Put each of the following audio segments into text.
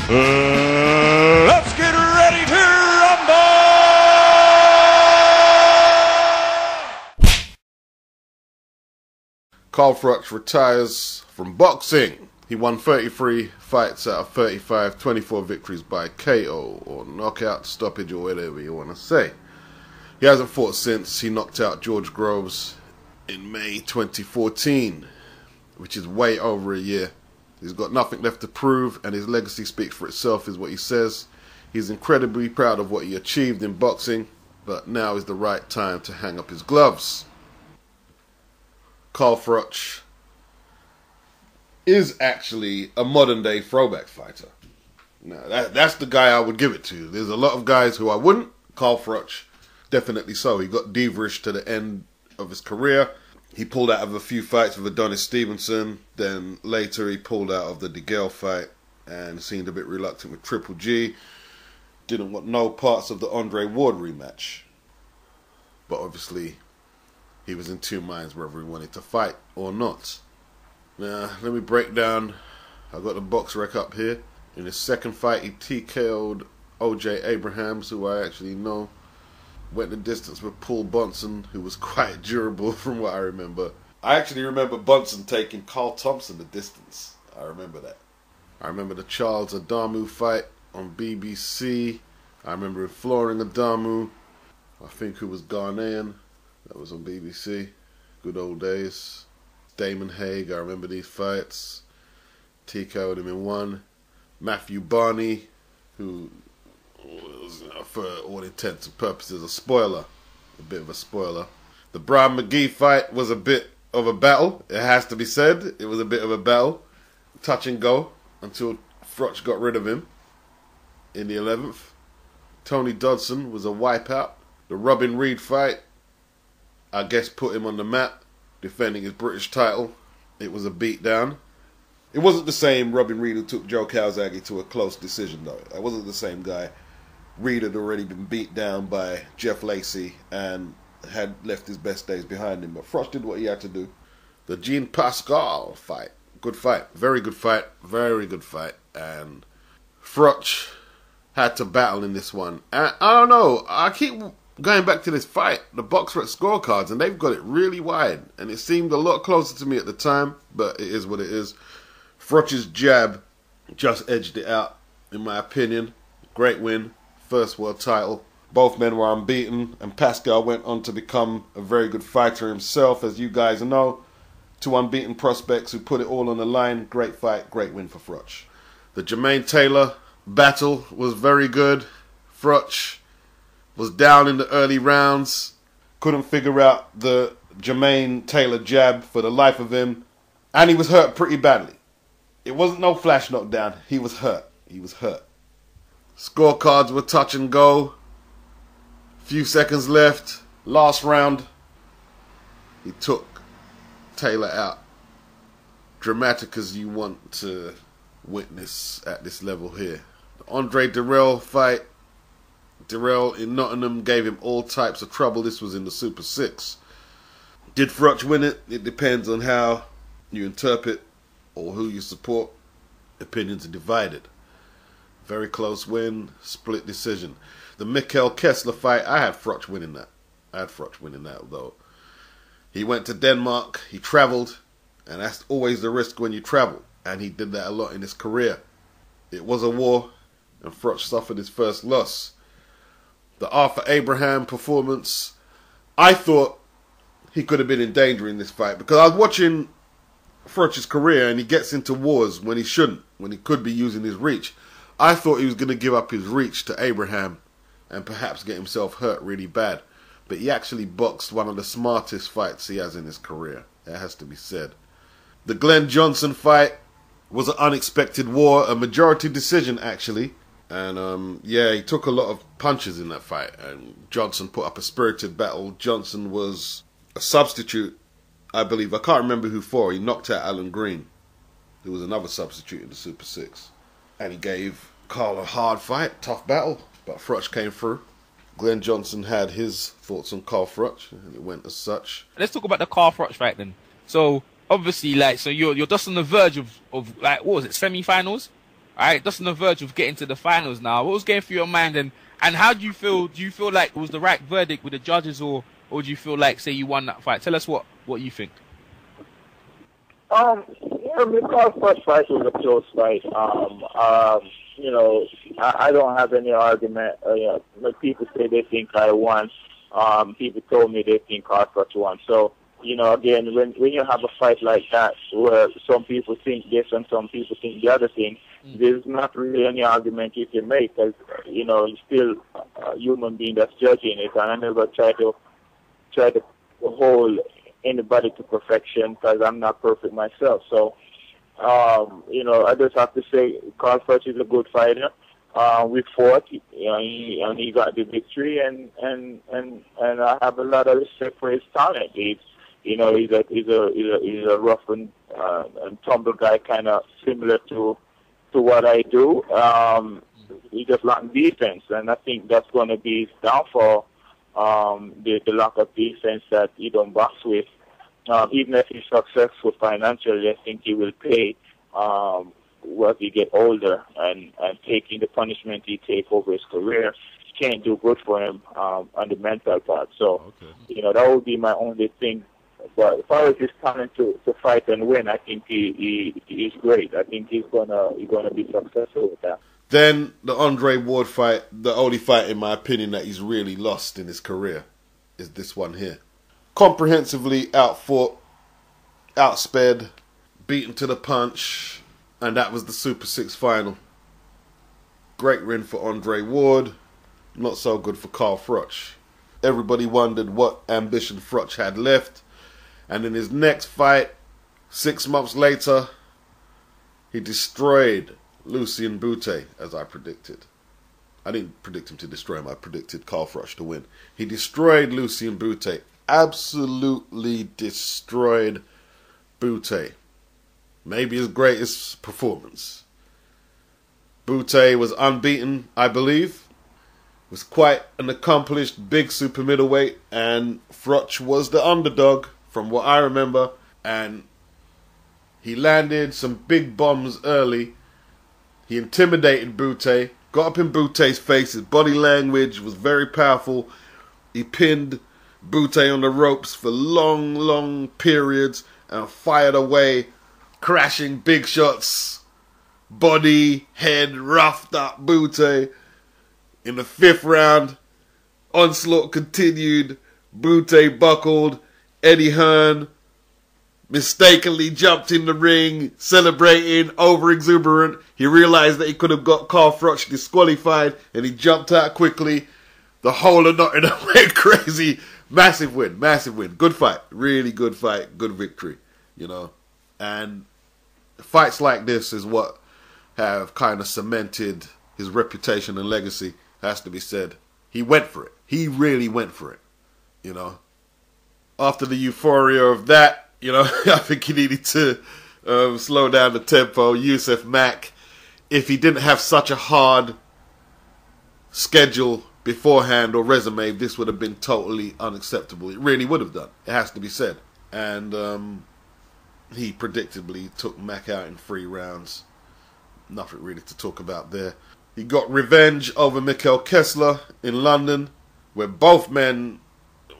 Let's get ready to rumble! Froch retires from boxing. He won 33 fights out of 35, 24 victories by KO or knockout, stoppage, or whatever you want to say. He hasn't fought since. He knocked out George Groves in May 2014, which is way over a year. He's got nothing left to prove, and his legacy speaks for itself, is what he says. He's incredibly proud of what he achieved in boxing, but now is the right time to hang up his gloves. Froch is actually a modern-day throwback fighter. Now, that's the guy I would give it to. There's a lot of guys who I wouldn't. Froch, definitely so. He got diva-ish to the end of his career. He pulled out of a few fights with Adonis Stevenson. Then later he pulled out of the DeGale fight and seemed a bit reluctant with Triple G. Didn't want no parts of the Andre Ward rematch. But obviously, he was in two minds whether he wanted to fight or not. Now, let me break down. I've got the box rec up here. In his second fight, he TKO'd OJ Abrahams, who I actually know. Went the distance with Paul Bunsen, who was quite durable from what I remember. I actually remember Bunsen taking Carl Thompson the distance. I remember that. I remember the Charles Adamu fight on BBC. I remember him flooring Adamu, I think, who was Ghanaian. That was on BBC. Good old days. Damon Haig, I remember these fights. TKO'd him in one. Matthew Barney, who was, for all intents and purposes, a spoiler. A bit of a spoiler. The Brian McGee fight was a bit of a battle. It has to be said. It was a bit of a battle. Touch and go until Froch got rid of him in the 11th. Tony Dodson was a wipeout. The Robin Reed fight, I guess, put him on the map, defending his British title. It was a beatdown. It wasn't the same Robin Reed who took Joe Calzaghe to a close decision, though. It wasn't the same guy. Reed had already been beat down by Jeff Lacey and had left his best days behind him. But Froch did what he had to do. The Jean Pascal fight. Good fight. Very good fight. Very good fight. And Froch had to battle in this one. And I don't know. I keep going back to this fight, the BoxRec scorecards, and they've got it really wide. And it seemed a lot closer to me at the time, but it is what it is. Froch's jab just edged it out, in my opinion. Great win. First world title. Both men were unbeaten, and Pascal went on to become a very good fighter himself, as you guys know. Two unbeaten prospects who put it all on the line. Great fight, great win for Froch. The Jermaine Taylor battle was very good. Froch was down in the early rounds. Couldn't figure out the Jermaine Taylor jab for the life of him. And he was hurt pretty badly. It wasn't no flash knockdown. He was hurt. He was hurt. Scorecards were touch and go. Few seconds left. Last round, he took Taylor out. Dramatic as you want to witness at this level here. The Andre Dirrell fight. Dirrell in Nottingham gave him all types of trouble. This was in the Super 6. Did Froch win it? It depends on how you interpret or who you support. Opinions are divided. Very close win, split decision. The Mikkel Kessler fight, I had Froch winning that. Though. He went to Denmark, he travelled, and that's always the risk when you travel. And he did that a lot in his career. It was a war, and Froch suffered his first loss. The Arthur Abraham performance, I thought he could have been in danger in this fight, because I was watching Froch's career and he gets into wars when he shouldn't, when he could be using his reach. I thought he was going to give up his reach to Abraham and perhaps get himself hurt really bad. But he actually boxed one of the smartest fights he has in his career. That has to be said. The Glenn Johnson fight was an unexpected war, a majority decision actually. And yeah, he took a lot of punches in that fight. And Johnson put up a spirited battle. Johnson was a substitute, I believe. I can't remember who for. He knocked out Alan Green, who was another substitute in the Super 6. And he gave Carl a hard fight, tough battle. But Froch came through. Glenn Johnson had his thoughts on Carl Froch, and it went as such. Let's talk about the Carl Froch fight then. So obviously, like, so you're just on the verge of like, what was it, semi-finals? Alright, just on the verge of getting to the finals now. What was going through your mind, and how do you feel? Do you feel like it was the right verdict with the judges, or do you feel like, say, you won that fight? Tell us what you think. Yeah, because first fight was a close fight. You know, I don't have any argument. When people say they think I won, people told me they think Froch won. So, you know, again, when you have a fight like that, where some people think this and some people think the other thing, there's not really any argument you can make, because, you know, you're still a human being that's judging it, and I never try to hold anybody to perfection, because I'm not perfect myself. So, you know, I just have to say, Froch is a good fighter. We fought, you know, and he got the victory, and I have a lot of respect for his talent. He's a rough and tumble guy, kind of similar to what I do. He just lacks defense, and I think that's going to be his downfall. The lack of defense that he don't box with. Even if he's successful financially, I think he will pay as he get older, and taking the punishment he take over his career can't do good for him on the mental part. So, you know, that would be my only thing. But as far as his talent to fight and win, I think he's great. I think he's gonna be successful with that. Then the Andre Ward fight, the only fight in my opinion that he's really lost in his career, is this one here. Comprehensively outfought, outsped, beaten to the punch, and that was the Super 6 final. Great win for Andre Ward, not so good for Froch. Everybody wondered what ambition Froch had left, and in his next fight, 6 months later, he destroyed Lucien Boutte, as I predicted. I didn't predict him to destroy him, I predicted Froch to win. He destroyed Lucien Boutte, absolutely destroyed Boutte. Maybe his greatest performance. Boutte was unbeaten, I believe. Was quite an accomplished big super middleweight, and Froch was the underdog from what I remember, and he landed some big bombs early. He intimidated Boutte, got up in Boutte's face. His body language was very powerful. He pinned Boutte on the ropes for long periods and fired away, crashing big shots. Body, head, roughed up Boutte. In the 5th round, onslaught continued. Boutte buckled. Eddie Hearn mistakenly jumped in the ring, celebrating, over-exuberant. He realized that he could have got Froch disqualified, and he jumped out quickly. The whole of Nottingham went crazy. Massive win. Good fight. Really good fight. Good victory, you know. And fights like this is what have kind of cemented his reputation and legacy, has to be said. He went for it. He really went for it, you know. After the euphoria of that, you know, I think he needed to slow down the tempo. Yusuf Mack, if he didn't have such a hard schedule beforehand or resume, this would have been totally unacceptable. It really would have done. It has to be said. And he predictably took Mack out in 3 rounds. Nothing really to talk about there. He got revenge over Mikkel Kessler in London, where both men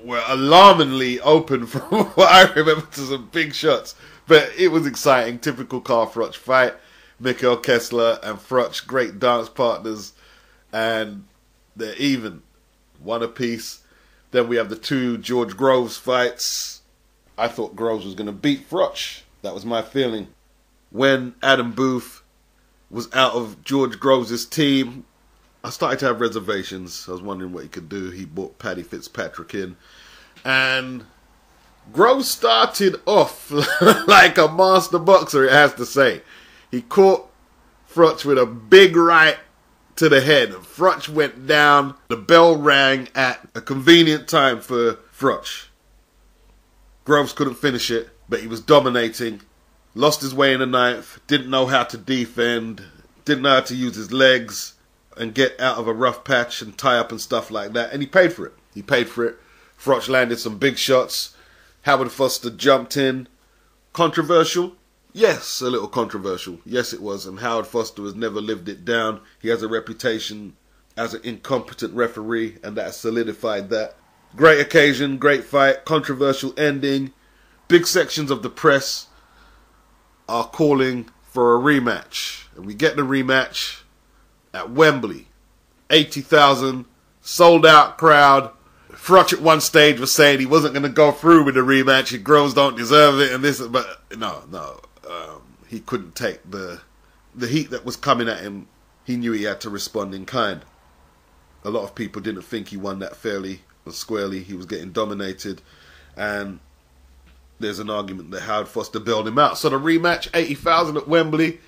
were alarmingly open from what I remember to some big shots. But it was exciting. Typical Froch fight. Mikkel Kessler and Froch, great dance partners. And they're even. One apiece. Then we have the 2 George Groves fights. I thought Groves was going to beat Froch. That was my feeling. When Adam Booth was out of George Groves' team, I started to have reservations. I was wondering what he could do. He brought Paddy Fitzpatrick in. And Groves started off like a master boxer, it has to say. He caught Froch with a big right to the head. Froch went down. The bell rang at a convenient time for Froch. Groves couldn't finish it, but he was dominating. Lost his way in the 9th. Didn't know how to defend. Didn't know how to use his legs and get out of a rough patch and tie up and stuff like that. And he paid for it. Froch landed some big shots. Howard Foster jumped in. Controversial? Yes, a little controversial. Yes, it was. And Howard Foster has never lived it down. He has a reputation as an incompetent referee, and that has solidified that. Great occasion, great fight, controversial ending. Big sections of the press are calling for a rematch. And we get the rematch at Wembley. 80,000, sold out crowd. Froch at one stage was saying he wasn't going to go through with the rematch. Groves don't deserve it, and this, but no. He couldn't take the heat that was coming at him. He knew he had to respond in kind. A lot of people didn't think he won that fairly or squarely. He was getting dominated, and there's an argument that Howard Foster bailed him out. So the rematch, 80,000 at Wembley,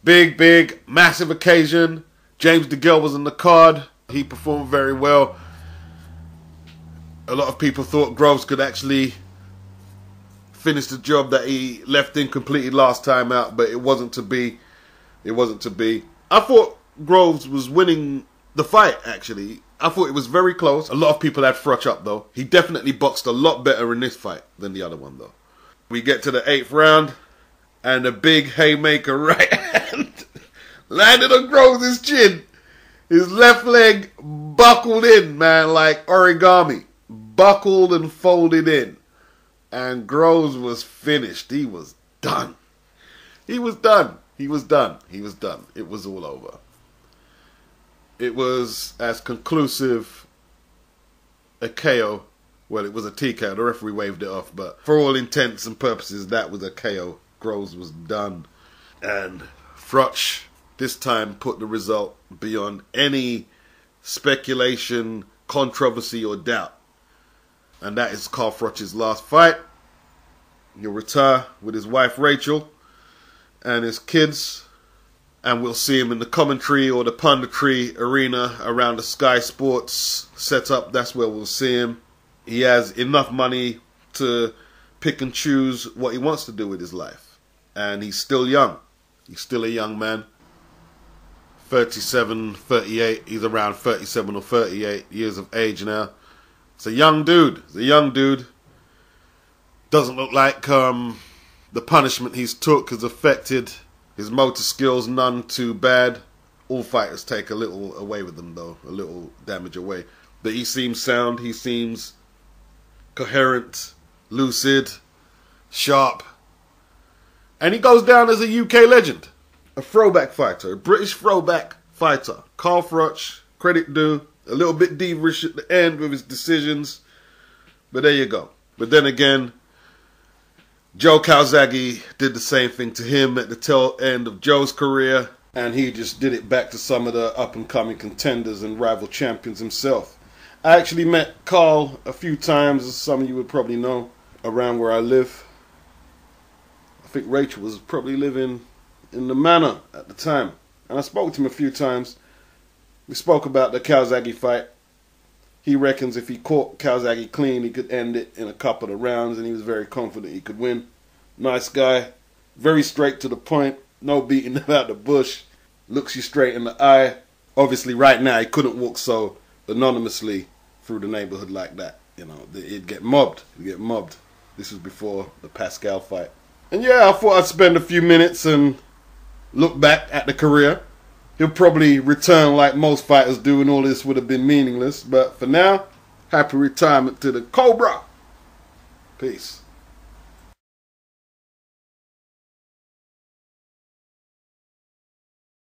big, massive occasion. James DeGale was on the card. He performed very well. A lot of people thought Groves could actually finish the job that he left incomplete last time out, but it wasn't to be. It wasn't to be. I thought Groves was winning the fight, actually. I thought it was very close. A lot of people had Froch up, though. He definitely boxed a lot better in this fight than the other one, though. We get to the 8th round, and a big haymaker right hand landed on Groves' chin. His left leg buckled in, man, like origami. Buckled and folded in. And Groves was finished. He was done. He was done. He was done. He was done. It was all over. It was as conclusive a KO. Well, it was a TKO. The referee waved it off. But for all intents and purposes, that was a KO. Groves was done. And Froch this time put the result beyond any speculation, controversy, or doubt. And that is Carl Froch's last fight. He'll retire with his wife Rachel and his kids. And we'll see him in the commentary or the punditry arena around the Sky Sports setup. That's where we'll see him. He has enough money to pick and choose what he wants to do with his life. And he's still young. He's still a young man. 37, 38. He's around 37 or 38 years of age now. It's a young dude. He's a young dude. Doesn't look like the punishment he's took has affected his motor skills none too bad. All fighters take a little away with them, though. A little damage away. But he seems sound. He seems coherent, lucid, sharp. And he goes down as a UK legend. A throwback fighter. A British throwback fighter. Carl Froch, credit due. A little bit divish at the end with his decisions. But there you go. But then again, Joe Calzaghe did the same thing to him at the tail end of Joe's career. And he just did it back to some of the up-and-coming contenders and rival champions himself. I actually met Carl a few times, as some of you would probably know, around where I live. I think Rachel was probably living in the Manor at the time. And I spoke to him a few times. We spoke about the Calzaghe fight. He reckons if he caught Calzaghe clean, he could end it in a couple of rounds, and he was very confident he could win. Nice guy. Very straight to the point. No beating about the bush. Looks you straight in the eye. Obviously, right now, he couldn't walk so anonymously through the neighborhood like that. You know, he'd get mobbed. He'd get mobbed. This was before the Pascal fight. And yeah, I thought I'd spend a few minutes and look back at the career. He'll probably return like most fighters do, and all this would have been meaningless. But for now, happy retirement to the Cobra. Peace.